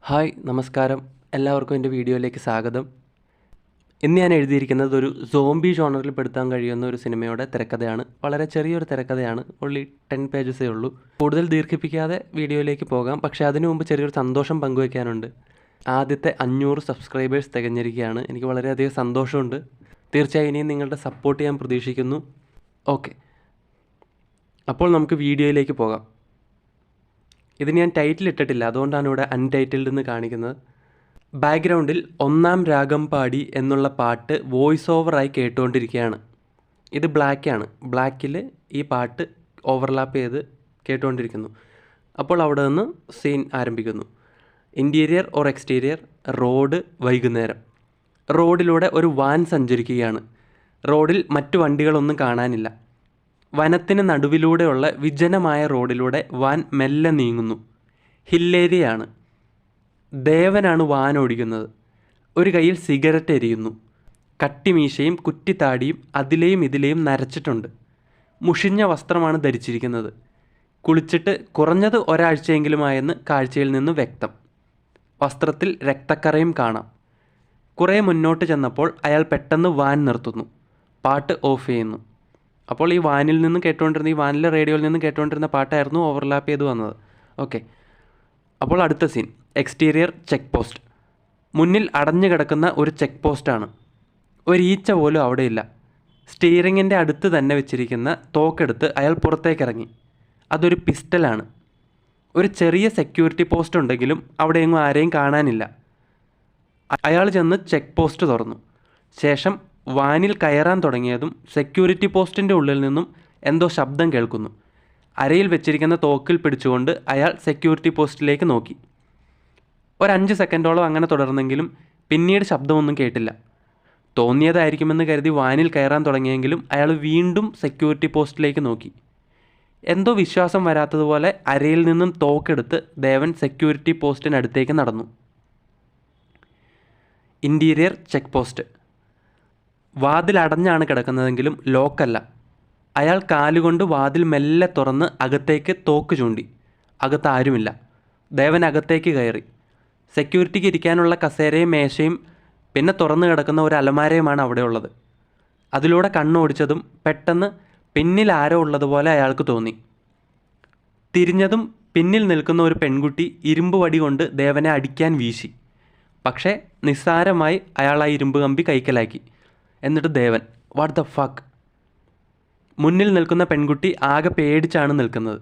Hi നമസ്കാരം, എല്ലാവർക്കും എൻ്റെ വീഡിയോയിലേക്ക് സ്വാഗതം. ഇന്ന് ഞാൻ എഴുതിയിരിക്കുന്നത് ഒരു സോംബി ജോണറിൽ പെടുത്താൻ കഴിയുന്ന ഒരു സിനിമയുടെ തിരക്കഥയാണ്. വളരെ ചെറിയൊരു തിരക്കഥയാണ്, ഓൺലി 10 പേജസേ ഉള്ളൂ. കൂടുതൽ ദീർഘിപ്പിക്കാതെ വീഡിയോയിലേക്ക് പോകാം. പക്ഷേ അതിനു മുമ്പ് ചെറിയൊരു സന്തോഷം പങ്കുവയ്ക്കാനുണ്ട്. ആദ്യത്തെ 500 സബ്സ്ക്രൈബേഴ്സ് തികഞ്ഞിരിക്കുകയാണ്. എനിക്ക് വളരെയധികം സന്തോഷമുണ്ട്. തീർച്ചയായും ഇനിയും നിങ്ങളുടെ സപ്പോർട്ട് ഞാൻ പ്രതീക്ഷിക്കുന്നു. ഓക്കെ, അപ്പോൾ നമുക്ക് വീഡിയോയിലേക്ക് പോകാം. ഇത് ഞാൻ ടൈറ്റിൽ ഇട്ടിട്ടില്ല, അതുകൊണ്ടാണ് ഇവിടെ അൺടൈറ്റിൽഡ് എന്ന് കാണിക്കുന്നത്. ബാക്ക്ഗ്രൗണ്ടിൽ ഒന്നാം രാഗം പാടി എന്നുള്ള പാട്ട് വോയിസ് ഓവറായി കേട്ടുകൊണ്ടിരിക്കുകയാണ്. ഇത് ബ്ലാക്കിൽ ഈ പാട്ട് ഓവർലാപ്പ് ചെയ്ത് കേട്ടുകൊണ്ടിരിക്കുന്നു. അപ്പോൾ അവിടെ നിന്ന് സീൻ ആരംഭിക്കുന്നു. ഇൻറ്റീരിയർ ഓർ എക്സ്റ്റീരിയർ, റോഡ്, വൈകുന്നേരം. റോഡിലൂടെ ഒരു വാൻ സഞ്ചരിക്കുകയാണ്. റോഡിൽ മറ്റു വണ്ടികളൊന്നും കാണാനില്ല. വനത്തിന് നടുവിലൂടെയുള്ള വിജനമായ റോഡിലൂടെ വാൻ മെല്ലെ നീങ്ങുന്നു. ഹില്ലേരിയാണ്. ദേവനാണ് വാൻ ഓടിക്കുന്നത്. ഒരു കയ്യിൽ സിഗരറ്റ് എരിയുന്നു. കട്ടിമീശയും കുറ്റിത്താടിയും അതിലെയും ഇതിലെയും നരച്ചിട്ടുണ്ട്. മുഷിഞ്ഞ വസ്ത്രമാണ് ധരിച്ചിരിക്കുന്നത്. കുളിച്ചിട്ട് കുറഞ്ഞത് ഒരാഴ്ചയെങ്കിലുമായെന്ന് കാഴ്ചയിൽ നിന്ന് വ്യക്തം. വസ്ത്രത്തിൽ രക്തക്കറയും കാണാം. കുറേ മുന്നോട്ട് ചെന്നപ്പോൾ അയാൾ പെട്ടെന്ന് വാൻ നിർത്തുന്നു. പാട്ട് ഓഫ് ചെയ്യുന്നു. അപ്പോൾ ഈ വാനിൽ നിന്ന് കേട്ടുകൊണ്ടിരുന്ന, ഈ വാനിലെ റേഡിയോയിൽ നിന്ന് കേട്ടുകൊണ്ടിരുന്ന പാട്ടായിരുന്നു ഓവർലാപ്പ് ചെയ്ത് വന്നത്. ഓക്കെ, അപ്പോൾ അടുത്ത സീൻ എക്സ്റ്റീരിയർ ചെക്ക് പോസ്റ്റ്. മുന്നിൽ അടഞ്ഞു കിടക്കുന്ന ഒരു ചെക്ക് പോസ്റ്റാണ്. ഒരു ഈച്ച പോലും അവിടെയില്ല. സ്റ്റീറിങ്ങിൻ്റെ അടുത്ത് തന്നെ വെച്ചിരിക്കുന്ന തോക്കെടുത്ത് അയാൾ പുറത്തേക്കിറങ്ങി. അതൊരു പിസ്റ്റലാണ്. ഒരു ചെറിയ സെക്യൂരിറ്റി പോസ്റ്റ് ഉണ്ടെങ്കിലും അവിടെയെങ്ങും ആരെയും കാണാനില്ല. അയാൾ ചെന്ന് ചെക്ക് പോസ്റ്റ് തുറന്നു. ശേഷം വാനിൽ കയറാൻ തുടങ്ങിയതും സെക്യൂരിറ്റി പോസ്റ്റിൻ്റെ ഉള്ളിൽ നിന്നും എന്തോ ശബ്ദം കേൾക്കുന്നു. അരയിൽ വെച്ചിരിക്കുന്ന തോക്കിൽ പിടിച്ചുകൊണ്ട് അയാൾ സെക്യൂരിറ്റി പോസ്റ്റിലേക്ക് നോക്കി. ഒരു 5 സെക്കൻഡോളം അങ്ങനെ തുടർന്നെങ്കിലും പിന്നീട് ശബ്ദമൊന്നും കേട്ടില്ല. തോന്നിയതായിരിക്കുമെന്ന് കരുതി വാനിൽ കയറാൻ തുടങ്ങിയെങ്കിലും അയാൾ വീണ്ടും സെക്യൂരിറ്റി പോസ്റ്റിലേക്ക് നോക്കി. എന്തോ വിശ്വാസം വരാത്തതുപോലെ അരയിൽ നിന്നും തോക്കെടുത്ത് ദേവൻ സെക്യൂരിറ്റി പോസ്റ്റിനടുത്തേക്ക് നടന്നു. Interior check post. വാതിൽ അടഞ്ഞാണ് കിടക്കുന്നതെങ്കിലും ലോക്കല്ല. അയാൾ കാലുകൊണ്ട് വാതിൽ മെല്ലെ തുറന്ന് അകത്തേക്ക് തോക്ക് ചൂണ്ടി. അകത്ത് ആരുമില്ല. ദേവൻ അകത്തേക്ക് കയറി. സെക്യൂരിറ്റിക്ക് ഇരിക്കാനുള്ള കസേരയും മേശയും പിന്നെ തുറന്നു കിടക്കുന്ന ഒരു അലമാരയുമാണ് അവിടെ ഉള്ളത്. അതിലൂടെ കണ്ണോടിച്ചതും പെട്ടെന്ന് പിന്നിൽ ആരോ ഉള്ളതുപോലെ അയാൾക്ക് തോന്നി. തിരിഞ്ഞതും പിന്നിൽ നിൽക്കുന്ന ഒരു പെൺകുട്ടി ഇരുമ്പ് വടി കൊണ്ട് ദേവനെ അടിക്കാൻ വീശി. പക്ഷേ നിസ്സാരമായി അയാൾ ആ ഇരുമ്പ് കമ്പി കൈക്കലാക്കി. എന്നിട്ട് ദേവൻ, വാട്ട് ദ ഫക്ക്. മുന്നിൽ നിൽക്കുന്ന പെൺകുട്ടി ആകെ പേടിച്ചാണ് നിൽക്കുന്നത്.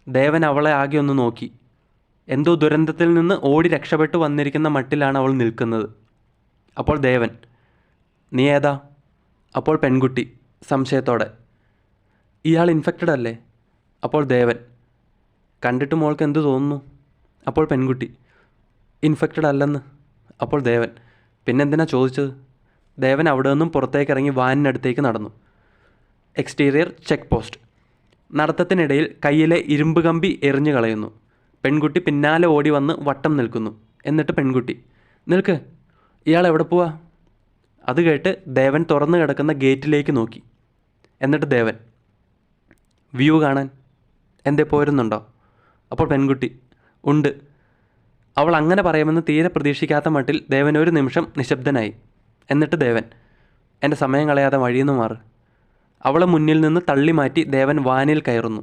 ദേവൻ അവളെ ആകെ ഒന്ന് നോക്കി. എന്തോ ദുരന്തത്തിൽ നിന്ന് ഓടി രക്ഷപ്പെട്ടു വന്നിരിക്കുന്ന മട്ടിലാണ് അവൾ നിൽക്കുന്നത്. അപ്പോൾ ദേവൻ, നീ ഏതാ? അപ്പോൾ പെൺകുട്ടി സംശയത്തോടെ, ഇയാൾ ഇൻഫെക്റ്റഡ് അല്ലേ? അപ്പോൾ ദേവൻ, കണ്ടിട്ട് മോൾക്ക് എന്ത് തോന്നുന്നു? അപ്പോൾ പെൺകുട്ടി, ഇൻഫെക്റ്റഡ് അല്ലെന്ന്. അപ്പോൾ ദേവൻ, പിന്നെന്തിനാ ചോദിച്ചത്? ദേവൻ അവിടെ നിന്നും പുറത്തേക്കിറങ്ങി വാനിനടുത്തേക്ക് നടന്നു. Exterior check post. നടത്തത്തിനിടയിൽ കയ്യിലെ ഇരുമ്പ് കമ്പി എറിഞ്ഞു കളയുന്നു. പെൺകുട്ടി പിന്നാലെ ഓടി വന്ന് വട്ടം നിൽക്കുന്നു. എന്നിട്ട് പെൺകുട്ടി, നിൽക്ക്, ഇയാൾ എവിടെ പോവാ? അത് കേട്ട് ദേവൻ തുറന്നു കിടക്കുന്ന ഗേറ്റിലേക്ക് നോക്കി. എന്നിട്ട് ദേവൻ, വ്യൂ കാണാൻ എന്തേ പോരുന്നുണ്ടോ? അപ്പോൾ പെൺകുട്ടി, ഉണ്ട്. അവൾ അങ്ങനെ പറയുമെന്ന് തീരെ പ്രതീക്ഷിക്കാത്ത മട്ടിൽ ദേവൻ ഒരു നിമിഷം നിശബ്ദനായി. എന്നിട്ട് ദേവൻ, എൻ്റെ സമയം കളയാതെ വഴിയെന്ന് മാറ്. അവളെ മുന്നിൽ നിന്ന് തള്ളി മാറ്റി ദേവൻ വാനിൽ കയറുന്നു.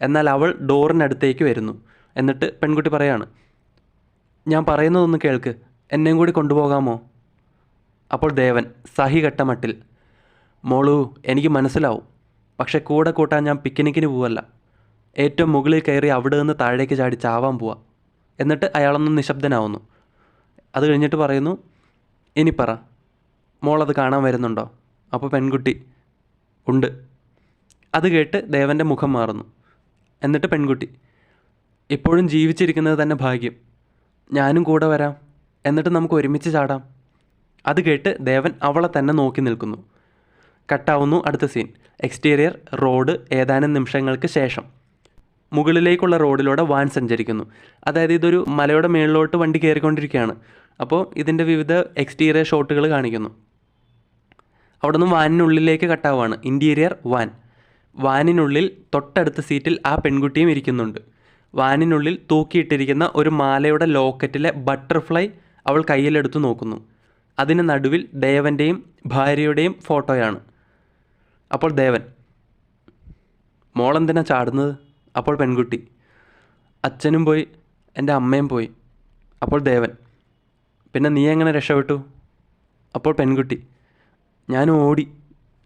എന്നാൽ അവൾ ഡോറിനടുത്തേക്ക് വരുന്നു. എന്നിട്ട് പെൺകുട്ടി പറയാണ്, ഞാൻ പറയുന്നതൊന്ന് കേൾക്ക്, എന്നെയും കൂടി കൊണ്ടുപോകാമോ? അപ്പോൾ ദേവൻ സഹികെട്ട മട്ടിൽ, മോളു, എനിക്ക് മനസ്സിലാവും. പക്ഷെ കൂടെ കൂട്ടാൻ ഞാൻ പിക്നിക്കിന് പോവല്ല. ഏറ്റവും മുകളിൽ കയറി അവിടെ നിന്ന് താഴേക്ക് ചാടി ചാവാൻ പോവാ. എന്നിട്ട് അയാളൊന്ന് നിശബ്ദനാവുന്നു. അത് കഴിഞ്ഞിട്ട് പറയുന്നു, ഇനി പറ, മോളത് കാണാൻ വരുന്നുണ്ടോ? അപ്പോൾ പെൺകുട്ടി, ഉണ്ട്. അത് കേട്ട് ദേവൻ്റെ മുഖം മാറുന്നു. എന്നിട്ട് പെൺകുട്ടി, ഇപ്പോഴും ജീവിച്ചിരിക്കുന്നത് തന്നെ ഭാഗ്യം. ഞാനും കൂടെ വരാം. എന്നിട്ട് നമുക്ക് ഒരുമിച്ച് ചാടാം. അത് കേട്ട് ദേവൻ അവളെ തന്നെ നോക്കി നിൽക്കുന്നു. കട്ടാവുന്നു. അടുത്ത സീൻ എക്സ്റ്റീരിയർ റോഡ്. ഏതാനും നിമിഷങ്ങൾക്ക് ശേഷം മുകളിലേക്കുള്ള റോഡിലൂടെ വാൻ സഞ്ചരിക്കുന്നു. അതായത് ഇതൊരു മലയുടെ മുകളിലോട്ട് വണ്ടി കയറിക്കൊണ്ടിരിക്കുകയാണ്. അപ്പോൾ ഇതിൻ്റെ വിവിധ എക്സ്റ്റീരിയർ ഷോട്ടുകൾ കാണിക്കുന്നു. അവിടെ നിന്ന് വാനിനുള്ളിലേക്ക് കട്ടാവാണ്. Interior van. വാനിനുള്ളിൽ തൊട്ടടുത്ത സീറ്റിൽ ആ പെൺകുട്ടിയും ഇരിക്കുന്നുണ്ട്. വാനിനുള്ളിൽ തൂക്കിയിട്ടിരിക്കുന്ന ഒരു മാലയുടെ ലോക്കറ്റിലെ ബട്ടർഫ്ലൈ അവൾ കയ്യിലെടുത്തു നോക്കുന്നു. അതിന് നടുവിൽ ദേവൻ്റെയും ഭാര്യയുടെയും ഫോട്ടോയാണ്. അപ്പോൾ ദേവൻ: മോളെന്തിനാ ചാടുന്നത്? അപ്പോൾ പെൺകുട്ടി: അച്ഛനും പോയി, എൻ്റെ അമ്മയും പോയി. അപ്പോൾ ദേവൻ: പിന്നെ നീ എങ്ങനെ രക്ഷപ്പെട്ടു? അപ്പോൾ പെൺകുട്ടി: ഞാൻ ഓടി.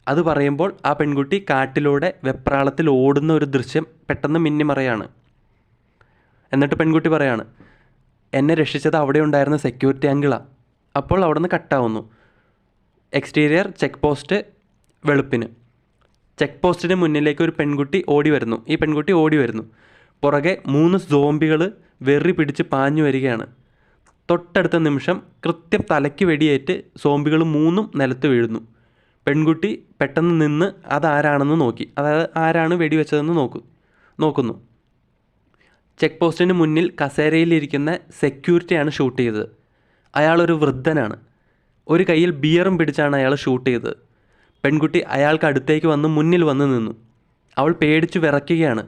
അത് പറയുമ്പോൾ ആ പെൺകുട്ടി കാട്ടിലൂടെ വെപ്രാളത്തിൽ ഓടുന്ന ഒരു ദൃശ്യം പെട്ടെന്ന് മിന്നിമറയാണ്. എന്നിട്ട് പെൺകുട്ടി പറയാണ്: എന്നെ രക്ഷിച്ചത് അവിടെ ഉണ്ടായിരുന്ന സെക്യൂരിറ്റി അങ്കിളാണ്. അപ്പോൾ അവിടെ നിന്ന് കട്ടാവുന്നു. എക്സ്റ്റീരിയർ ചെക്ക് പോസ്റ്റ് വെളുപ്പിന്. ചെക്ക് പോസ്റ്റിന് മുന്നിലേക്ക് ഒരു പെൺകുട്ടി ഓടി വരുന്നു. ഈ പെൺകുട്ടി ഓടി വരുന്നു. പുറകെ 3 സോംബികൾ വെറി പിടിച്ച് പാഞ്ഞു വരികയാണ്. തൊട്ടടുത്ത നിമിഷം കൃത്യം തലയ്ക്ക് വെടിയേറ്റ് സോംബികൾ 3 നിലത്ത് വീഴുന്നു. പെൺകുട്ടി പെട്ടെന്ന് നിന്ന് അതാരാണെന്ന് നോക്കി, അതായത് ആരാണ് വെടിവെച്ചതെന്ന് നോക്കുന്നു. ചെക്ക് പോസ്റ്റിന് മുന്നിൽ കസേരയിലിരിക്കുന്ന സെക്യൂരിറ്റിയാണ് ഷൂട്ട് ചെയ്തത്. അയാളൊരു വൃദ്ധനാണ്. ഒരു കയ്യിൽ ബിയറും പിടിച്ചാണ് അയാൾ ഷൂട്ട് ചെയ്തത്. പെൺകുട്ടി അയാൾക്ക് അടുത്തേക്ക് വന്ന് മുന്നിൽ വന്ന് നിന്നു. അവൾ പേടിച്ചു വിറയ്ക്കുകയാണ്.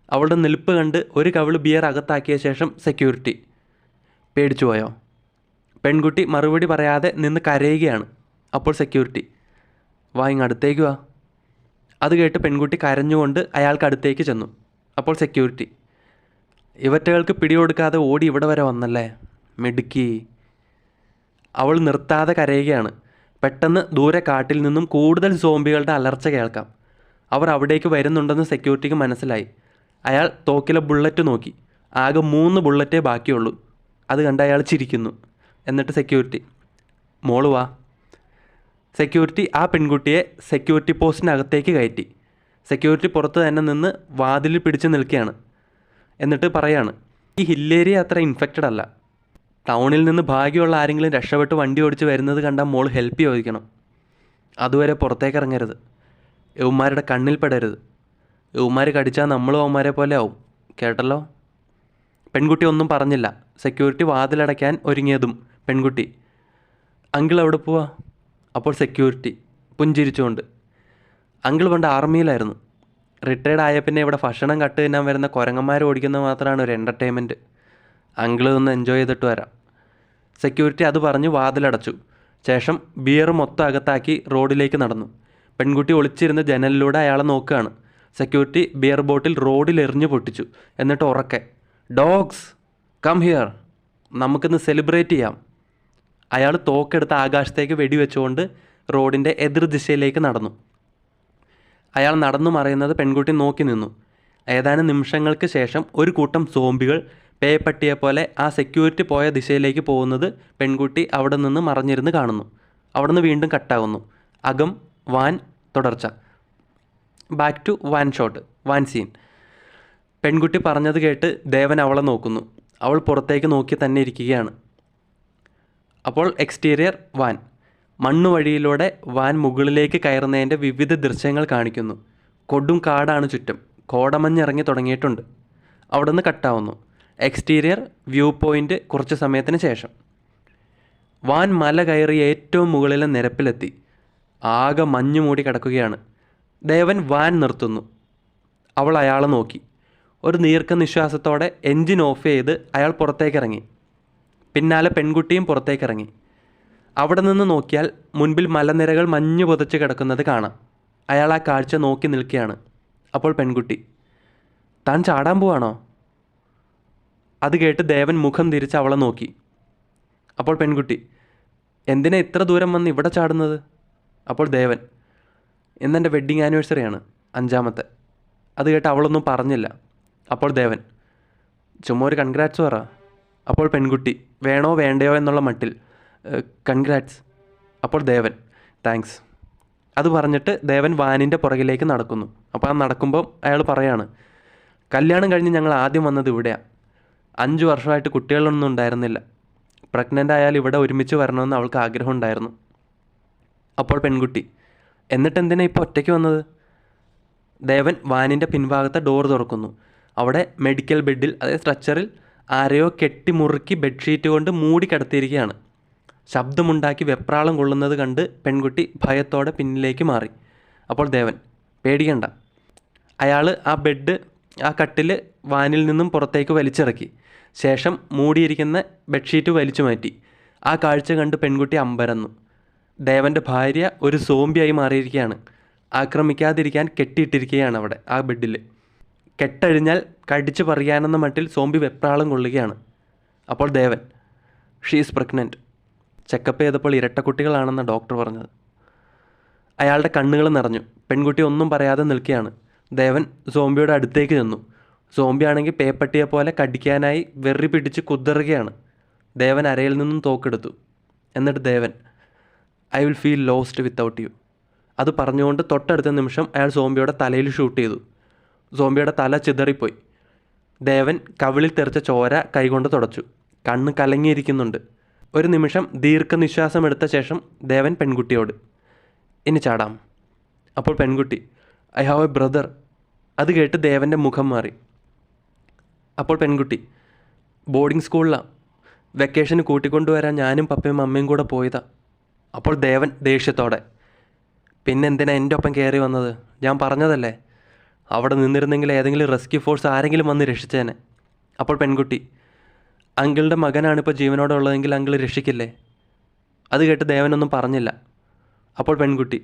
അവളുടെ നിൽപ്പ് കണ്ട് ഒരു കവിള് ബിയർ അകത്താക്കിയ ശേഷം സെക്യൂരിറ്റി: പേടിച്ചു പോയോ? പെൺകുട്ടി മറുപടി പറയാതെ നിന്ന് കരയുകയാണ്. അപ്പോൾ സെക്യൂരിറ്റി: വാ, ഇങ്ങ് അടുത്തേക്ക് വാ. അത് കേട്ട് പെൺകുട്ടി കരഞ്ഞുകൊണ്ട് അയാൾക്ക് അടുത്തേക്ക് ചെന്നു. അപ്പോൾ സെക്യൂരിറ്റി: ഇവറ്റകൾക്ക് പിടികൊടുക്കാതെ ഓടി ഇവിടെ വരെ വന്നല്ലേ, മിടുക്കി. അവൾ നിർത്താതെ കരയുകയാണ്. പെട്ടെന്ന് ദൂരെ കാട്ടിൽ നിന്നും കൂടുതൽ സോംബികളുടെ അലർച്ച കേൾക്കാം. അവർ അവിടേക്ക് വരുന്നുണ്ടെന്ന് സെക്യൂരിറ്റിക്ക് മനസ്സിലായി. അയാൾ തോക്കിലെ ബുള്ളറ്റ് നോക്കി. ആകെ 3 ബുള്ളറ്റേ ബാക്കിയുള്ളൂ. അത് കണ്ട് അയാൾ ചിരിക്കുന്നു. എന്നിട്ട് സെക്യൂരിറ്റി: മോള് വാ. സെക്യൂരിറ്റി ആ പെൺകുട്ടിയെ സെക്യൂരിറ്റി പോസ്റ്റിനകത്തേക്ക് കയറ്റി. സെക്യൂരിറ്റി പുറത്ത് തന്നെ നിന്ന് വാതിലിൽ പിടിച്ച് നിൽക്കുകയാണ്. എന്നിട്ട് പറയാണ്: ഈ ഹില്ലേരിയ അത്ര ഇൻഫെക്റ്റഡ് അല്ല. ടൗണിൽ നിന്ന് ഭാഗ്യമുള്ള ആരെങ്കിലും രക്ഷപ്പെട്ട് വണ്ടി ഓടിച്ച് വരുന്നത് കണ്ടാൽ മോൾ ഹെൽപ്പ് ചോദിക്കണം. അതുവരെ പുറത്തേക്ക് ഇറങ്ങരുത്. യവന്മാരുടെ കണ്ണിൽ പെടരുത്. യവന്മാർ കടിച്ചാൽ നമ്മളും അവന്മാരെ പോലെ ആവും. കേട്ടല്ലോ? പെൺകുട്ടി ഒന്നും പറഞ്ഞില്ല. സെക്യൂരിറ്റി വാതിലടയ്ക്കാൻ ഒരുങ്ങിയതും പെൺകുട്ടി: അങ്കിൾ എവിടെ പോവാ? അപ്പോൾ സെക്യൂരിറ്റി പുഞ്ചിരിച്ചുകൊണ്ട്: അങ്കിൾ പണ്ട് ആർമിയിലായിരുന്നു. റിട്ടയർഡ് ആയ പിന്നെ ഇവിടെ ഭക്ഷണം കട്ട് തിന്നാൻ വരുന്ന കുരങ്ങന്മാർ ഓടിക്കുന്നത് മാത്രമാണ് ഒരു എൻ്റർടൈൻമെൻറ്റ്. അങ്കിൾ ഒന്ന് എൻജോയ് ചെയ്തിട്ട് വരാം. സെക്യൂരിറ്റി അത് പറഞ്ഞ് വാതിലടച്ചു. ശേഷം ബിയർ മൊത്തം അകത്താക്കി റോഡിലേക്ക് നടന്നു. പെൺകുട്ടി ഒളിച്ചിരുന്ന ജനലിലൂടെ അയാളെ നോക്കുകയാണ്. സെക്യൂരിറ്റി ബിയർ ബോട്ടിൽ റോഡിൽ എറിഞ്ഞു പൊട്ടിച്ചു. എന്നിട്ട് ഉറക്കെ: ഡോഗ്സ് കം ഹിയർ, നമുക്കിന്ന് സെലിബ്രേറ്റ് ചെയ്യാം. അയാൾ തോക്കെടുത്ത് ആകാശത്തേക്ക് വെടിവെച്ചുകൊണ്ട് റോഡിൻ്റെ എതിർദിശയിലേക്ക് നടന്നു. അയാൾ നടന്നു മറയുന്നത് പെൺകുട്ടി നോക്കി നിന്നു. ഏതാനും നിമിഷങ്ങൾക്ക് ശേഷം ഒരു കൂട്ടം സോംബികൾ പേപ്പട്ടിയെപ്പോലെ ആ സെക്യൂരിറ്റി പോയ ദിശയിലേക്ക് പോകുന്നത് പെൺകുട്ടി അവിടെ നിന്ന് മറഞ്ഞിരുന്ന് കാണുന്നു. അവിടെ നിന്ന് വീണ്ടും കട്ടാകുന്നു. അകം വാൻ തുടർച്ച. Back to one shot, one scene. പെൺകുട്ടി പറഞ്ഞത് കേട്ട് ദേവൻ അവളെ നോക്കുന്നു. അവൾ പുറത്തേക്ക് നോക്കി തന്നെ ഇരിക്കുകയാണ്. അപ്പോൾ എക്സ്റ്റീരിയർ വാൻ. മണ്ണുവഴിയിലൂടെ വാൻ മുകളിലേക്ക് കയറുന്നതിൻ്റെ വിവിധ ദൃശ്യങ്ങൾ കാണിക്കുന്നു. കൊടും കാടാണ് ചുറ്റും. കോടമഞ്ഞിറങ്ങി തുടങ്ങിയിട്ടുണ്ട്. അവിടെ നിന്ന് കട്ടാവുന്നു. എക്സ്റ്റീരിയർ വ്യൂ പോയിൻ്റ് കുറച്ച് സമയത്തിന് ശേഷം. വാൻ മല കയറി ഏറ്റവും മുകളിലെ നിരപ്പിലെത്തി. ആകെ മഞ്ഞു മൂടി കിടക്കുകയാണ്. ദേവൻ വാൻ നിർത്തുന്നു. അവൾ അയാളെ നോക്കി. ഒരു ദീർഘനിശ്വാസത്തോടെ എൻജിൻ ഓഫ് ചെയ്ത് അയാൾ പുറത്തേക്കിറങ്ങി. പിന്നാലെ പെൺകുട്ടിയും പുറത്തേക്കിറങ്ങി. അവിടെ നിന്ന് നോക്കിയാൽ മുൻപിൽ മലനിരകൾ മഞ്ഞു പുതച്ച് കിടക്കുന്നത് കാണാം. അയാൾ ആ കാഴ്ച നോക്കി നിൽക്കുകയാണ്. അപ്പോൾ പെൺകുട്ടി: താൻ ചാടാൻ പോവാണോ? അത് കേട്ട് ദേവൻ മുഖം തിരിച്ച് അവളെ നോക്കി. അപ്പോൾ പെൺകുട്ടി: എന്തിനാ ഇത്ര ദൂരം വന്ന് ഇവിടെ ചാടുന്നത്? അപ്പോൾ ദേവൻ: ഇന്നെൻ്റെ വെഡ്ഡിങ് ആനിവേഴ്സറിയാണ്, 5ാമത്തെ. അത് കേട്ട് അവളൊന്നും പറഞ്ഞില്ല. അപ്പോൾ ദേവൻ: ചുമ്മാ ഒരു കൺഗ്രാറ്റ്സ് പറ. അപ്പോൾ പെൺകുട്ടി വേണോ വേണ്ടയോ എന്നുള്ള മട്ടിൽ: കൺഗ്രാറ്റ്സ്. അപ്പോൾ ദേവൻ: താങ്ക്സ്. അത് പറഞ്ഞിട്ട് ദേവൻ വാനിൻ്റെ പുറകിലേക്ക് നടക്കുന്നു. അപ്പോൾ ആ നടക്കുമ്പോൾ അയാൾ പറയാണ്: കല്യാണം കഴിഞ്ഞ് ഞങ്ങൾ ആദ്യം വന്നത് ഇവിടെയാണ്. 5 വർഷമായിട്ട് കുട്ടികളൊന്നും ഉണ്ടായിരുന്നില്ല. പ്രഗ്നൻ്റ് ആയാൽ ഇവിടെ ഒരുമിച്ച് വരണമെന്ന് അവൾക്ക് ആഗ്രഹം ഉണ്ടായിരുന്നു. അപ്പോൾ പെൺകുട്ടി: എന്നിട്ട് എന്തിനാ ഇപ്പോൾ ഒറ്റയ്ക്ക് വന്നത്? ദേവൻ വാനിൻ്റെ പിൻഭാഗത്തെ ഡോർ തുറക്കുന്നു. അവിടെ മെഡിക്കൽ ബെഡിൽ, അതായത് സ്ട്രെച്ചറിൽ ആരെയോ കെട്ടിമുറുക്കി ബെഡ്ഷീറ്റ് കൊണ്ട് മൂടി കിടത്തിയിരിക്കുകയാണ്. ശബ്ദമുണ്ടാക്കി വെപ്രാളം കൊള്ളുന്നത് കണ്ട് പെൺകുട്ടി ഭയത്തോടെ പിന്നിലേക്ക് മാറി. അപ്പോൾ ദേവൻ: പേടിക്കണ്ട. അയാൾ ആ ബെഡ് ആ കട്ടിൽ വാനിൽ നിന്നും പുറത്തേക്ക് വലിച്ചിറക്കി. ശേഷം മൂടിയിരിക്കുന്ന ബെഡ്ഷീറ്റ് വലിച്ചു മാറ്റി. ആ കാഴ്ച കണ്ട് പെൺകുട്ടി അമ്പരന്നു. ദേവൻ്റെ ഭാര്യ ഒരു സോംബിയായി മാറിയിരിക്കുകയാണ്. ആക്രമിക്കാതിരിക്കാൻ കെട്ടിയിട്ടിരിക്കുകയാണ് അവിടെ ആ ബെഡിൽ. കെട്ടഴിഞ്ഞാൽ കടിച്ചു പറയാനെന്ന മട്ടിൽ സോംബി വെപ്രാളം കൊള്ളുകയാണ്. അപ്പോൾ ദേവൻ, ഷീ ഈസ് പ്രഗ്നൻറ്റ്. ചെക്കപ്പ് ചെയ്തപ്പോൾ ഇരട്ടക്കുട്ടികളാണെന്ന് ഡോക്ടർ പറഞ്ഞത്. അയാളുടെ കണ്ണുകൾ നിറഞ്ഞു. പെൺകുട്ടി ഒന്നും പറയാതെ നിൽക്കുകയാണ്. ദേവൻ സോംബിയുടെ അടുത്തേക്ക് ചെന്നു. സോംബി ആണെങ്കിൽ പേപ്പട്ടിയെ പോലെ കടിക്കാനായി വെറി പിടിച്ച് കുതറുകയാണ്. ദേവൻ അരയിൽ നിന്നും തോക്കെടുത്തു. എന്നിട്ട് Devan, I will feel lost without you. അത് പറഞ്ഞുകൊണ്ട് തൊട്ടടുത്ത നിമിഷം അയാൾ സോംബിയുടെ തലയിൽ ഷൂട്ട് ചെയ്തു. സോംബിയുടെ തല ചിതറിപ്പോയി. ദേവൻ കവിളിൽ തെറിച്ച ചോര കൈകൊണ്ട് തുടച്ചു. കണ്ണ് കലങ്ങിയിരിക്കുന്നുണ്ട്. ഒരു നിമിഷം ദീർഘനിശ്വാസം എടുത്ത ശേഷം ദേവൻ പെൺകുട്ടിയോട്, ഇനി ചാടാം. അപ്പോൾ പെൺകുട്ടി, ഐ ഹാവ് എ ബ്രദർ. അത് കേട്ട് ദേവൻ്റെ മുഖം മാറി. അപ്പോൾ പെൺകുട്ടി, ബോർഡിംഗ് സ്കൂളിലാണ്, വെക്കേഷന് കൂട്ടിക്കൊണ്ടുവരാൻ ഞാനും പപ്പയും അമ്മയും കൂടെ പോയതാ. അപ്പോൾ ദേവൻ ദേഷ്യത്തോടെ, പിന്നെന്തിനാ എൻ്റെ ഒപ്പം കയറി വന്നത്? ഞാൻ പറഞ്ഞതല്ലേ, അവിടെ നിന്നിരുന്നെങ്കിൽ ഏതെങ്കിലും റെസ്ക്യൂ ഫോഴ്സ് ആരെങ്കിലും വന്ന് രക്ഷിച്ചേനെ. അപ്പോൾ പെൺകുട്ടി, അങ്കിളുടെ മകനാണിപ്പോൾ ജീവനോടെ ഉള്ളതെങ്കിൽ അങ്കിൾ രക്ഷിക്കില്ലേ? അത് കേട്ട് ദേവനൊന്നും പറഞ്ഞില്ല. അപ്പോൾ പെൺകുട്ടി,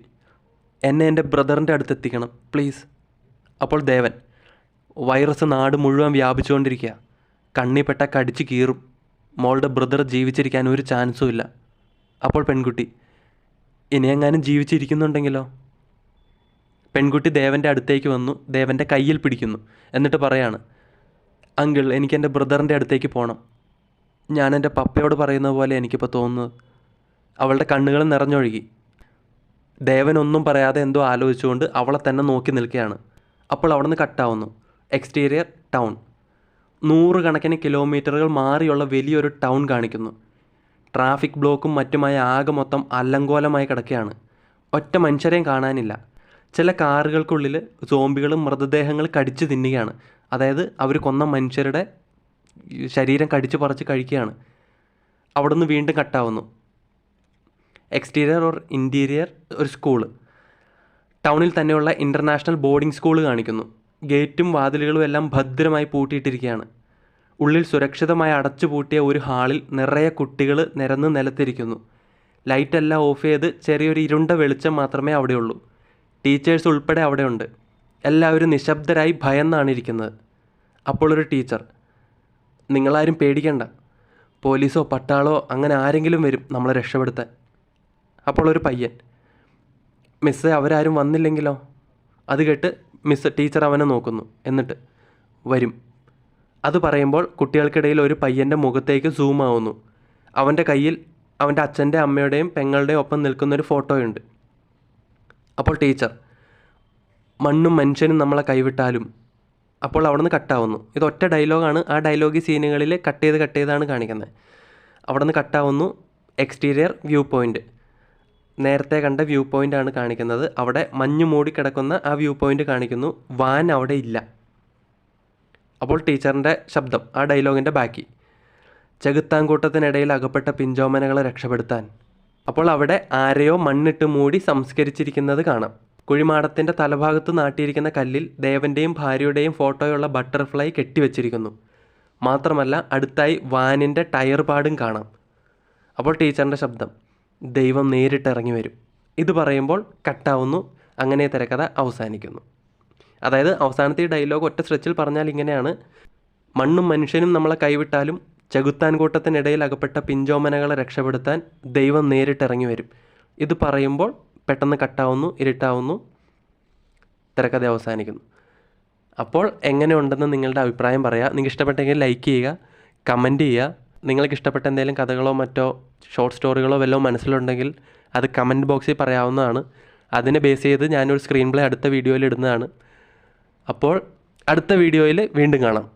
എന്നെ എൻ്റെ ബ്രദറിൻ്റെ അടുത്തെത്തിക്കണം പ്ലീസ്. അപ്പോൾ ദേവൻ, വൈറസ് നാട് മുഴുവൻ വ്യാപിച്ചുകൊണ്ടിരിക്കുക, കണ്ണിപ്പെട്ട കടിച്ച് കീറും, മോളുടെ ബ്രദർ ജീവിച്ചിരിക്കാൻ ഒരു ചാൻസും ഇല്ല. അപ്പോൾ പെൺകുട്ടി, ഇനിയെങ്ങാനും ജീവിച്ചിരിക്കുന്നുണ്ടെങ്കിലോ? പെൺകുട്ടി ദേവൻ്റെ അടുത്തേക്ക് വന്നു, ദേവൻ്റെ കയ്യിൽ പിടിക്കുന്നു. എന്നിട്ട് പറയാണ്, അങ്കിൾ, എനിക്ക് എൻ്റെ ബ്രദറിൻ്റെ അടുത്തേക്ക് പോകണം. ഞാൻ എൻ്റെ പപ്പയോട് പറയുന്ന പോലെ എനിക്കിപ്പോൾ തോന്നുന്നത്. അവളുടെ കണ്ണുകൾ നിറഞ്ഞൊഴുകി. ദേവൻ ഒന്നും പറയാതെ എന്തോ ആലോചിച്ചുകൊണ്ട് അവളെ തന്നെ നോക്കി നിൽക്കുകയാണ്. അപ്പോൾ അവിടെ നിന്ന് കട്ടാവുന്നു. Exterior town. 100 കണക്കിന് കിലോമീറ്ററുകൾ മാറിയുള്ള വലിയൊരു ടൗൺ കാണിക്കുന്നു. ട്രാഫിക് ബ്ലോക്കും മറ്റുമായി ആകെ മൊത്തം അല്ലങ്കോലമായി കിടക്കുകയാണ്. ഒറ്റ മനുഷ്യരെയും കാണാനില്ല. ചില കാറുകൾക്കുള്ളിൽ സോംബികൾ മൃതദേഹങ്ങൾ കടിച്ച് തിന്നുകയാണ്. അതായത് അവർ കൊന്ന മനുഷ്യരുടെ ശരീരം കടിച്ച് പറിച്ച് കഴിക്കുകയാണ്. അവിടെ നിന്ന് വീണ്ടും കട്ടാവുന്നു. എക്സ്റ്റീരിയർ ഓർ ഇൻറ്റീരിയർ ഒരു സ്കൂള്. ടൗണിൽ തന്നെയുള്ള ഇൻ്റർനാഷണൽ ബോർഡിംഗ് സ്കൂൾ കാണിക്കുന്നു. ഗേറ്റും വാതിലുകളും എല്ലാം ഭദ്രമായി പൂട്ടിയിട്ടിരിക്കുകയാണ്. ഉള്ളിൽ സുരക്ഷിതമായി അടച്ചു പൂട്ടിയ ഒരു ഹാളിൽ നിറയെ കുട്ടികൾ നിരന്ന് നിലത്തിരിക്കുന്നു. ലൈറ്റെല്ലാം ഓഫ് ചെയ്ത് ചെറിയൊരു ഇരുണ്ട വെളിച്ചം മാത്രമേ അവിടെയുള്ളൂ. ടീച്ചേഴ്സ് ഉൾപ്പെടെ അവിടെയുണ്ട്. എല്ലാവരും നിശബ്ദരായി ഭയന്നാണ് ഇരിക്കുന്നത്. അപ്പോൾ ഒരു ടീച്ചർ, നിങ്ങളാരും പേടിക്കണ്ട, പോലീസോ പട്ടാളോ അങ്ങനെ ആരെങ്കിലും വരും നമ്മളെ രക്ഷപ്പെടുത്താൻ. അപ്പോൾ ഒരു പയ്യൻ, മിസ്സേ അവരാരും വന്നില്ലെങ്കിലോ? അത് കേട്ട് ടീച്ചർ അവനെ നോക്കുന്നു. എന്നിട്ട്, വരും. അത് പറയുമ്പോൾ കുട്ടികൾക്കിടയിൽ ഒരു പയ്യൻ്റെ മുഖത്തേക്ക് സൂം ആവുന്നു. അവൻ്റെ കയ്യിൽ അവൻ്റെ അച്ഛൻ്റെ അമ്മയുടെയും പെങ്ങളുടെയും ഒപ്പം നിൽക്കുന്നൊരു ഫോട്ടോയുണ്ട്. അപ്പോൾ ടീച്ചർ, മണ്ണും മനുഷ്യനും നമ്മളെ കൈവിട്ടാലും. അപ്പോൾ അവിടെ നിന്ന് കട്ടാവുന്നു. ഇത് ഒറ്റ ഡയലോഗാണ്. ആ ഡയലോഗ് സീനുകളിൽ കട്ട് ചെയ്താണ് കാണിക്കുന്നത്. അവിടെ നിന്ന് കട്ടാവുന്നു. Exterior view point. നേരത്തെ കണ്ട വ്യൂ പോയിൻ്റാണ് കാണിക്കുന്നത്. അവിടെ മഞ്ഞ് മൂടി കിടക്കുന്ന ആ വ്യൂ പോയിൻ്റ് കാണിക്കുന്നു. വാൻ അവിടെ ഇല്ല. അപ്പോൾ ടീച്ചറിൻ്റെ ശബ്ദം, ആ ഡയലോഗിൻ്റെ ബാക്കി, ചെകുത്താൻകൂട്ടത്തിനിടയിൽ അകപ്പെട്ട പിഞ്ചോമനകളെ രക്ഷപ്പെടുത്താൻ. അപ്പോൾ അവിടെ ആരെയോ മണ്ണിട്ട് മൂടി സംസ്കരിച്ചിരിക്കുന്നത് കാണാം. കുഴിമാടത്തിൻ്റെ തലഭാഗത്ത് നാട്ടിയിരിക്കുന്ന കല്ലിൽ ദേവൻ്റെയും ഭാര്യയുടെയും ഫോട്ടോയുള്ള ബട്ടർഫ്ലൈ കെട്ടിവെച്ചിരിക്കുന്നു. മാത്രമല്ല അടുത്തായി വാനിൻ്റെ ടയർ പാടും കാണാം. അപ്പോൾ ടീച്ചറിൻ്റെ ശബ്ദം, ദൈവം നേരിട്ടിറങ്ങി വരും. ഇത് പറയുമ്പോൾ കട്ടാവുന്നു. അങ്ങനെ തിരക്കഥ അവസാനിക്കുന്നു. അതായത് അവസാനത്തെ ഈ ഡയലോഗ് ഒറ്റ സ്ട്രെച്ചിൽ പറഞ്ഞാൽ ഇങ്ങനെയാണ്: മണ്ണും മനുഷ്യനും നമ്മളെ കൈവിട്ടാലും ചെകുത്താൻകൂട്ടത്തിനിടയിൽ അകപ്പെട്ട പിഞ്ചോമനകളെ രക്ഷപ്പെടുത്താൻ ദൈവം നേരിട്ടിറങ്ങി വരും. ഇത് പറയുമ്പോൾ പെട്ടെന്ന് കട്ടാവുന്നു, ഇരുട്ടാവുന്നു, തിരക്കഥ അവസാനിക്കുന്നു. അപ്പോൾ എങ്ങനെയുണ്ടെന്ന് നിങ്ങളുടെ അഭിപ്രായം പറയുക. നിങ്ങൾക്ക് ഇഷ്ടപ്പെട്ടെങ്കിൽ ലൈക്ക് ചെയ്യുക, കമൻറ്റ് ചെയ്യുക. നിങ്ങൾക്ക് ഇഷ്ടപ്പെട്ട എന്തെങ്കിലും കഥകളോ മറ്റോ ഷോർട്ട് സ്റ്റോറികളോ വല്ലതും മനസ്സിലുണ്ടെങ്കിൽ അത് കമൻറ്റ് ബോക്സിൽ പറയാവുന്നതാണ്. അതിനെ ബേസ് ചെയ്ത് ഞാനൊരു സ്ക്രീൻ പ്ലേ അടുത്ത വീഡിയോയിൽ ഇടുന്നതാണ്. അപ്പോൾ അടുത്ത വീഡിയോയിൽ വീണ്ടും കാണാം.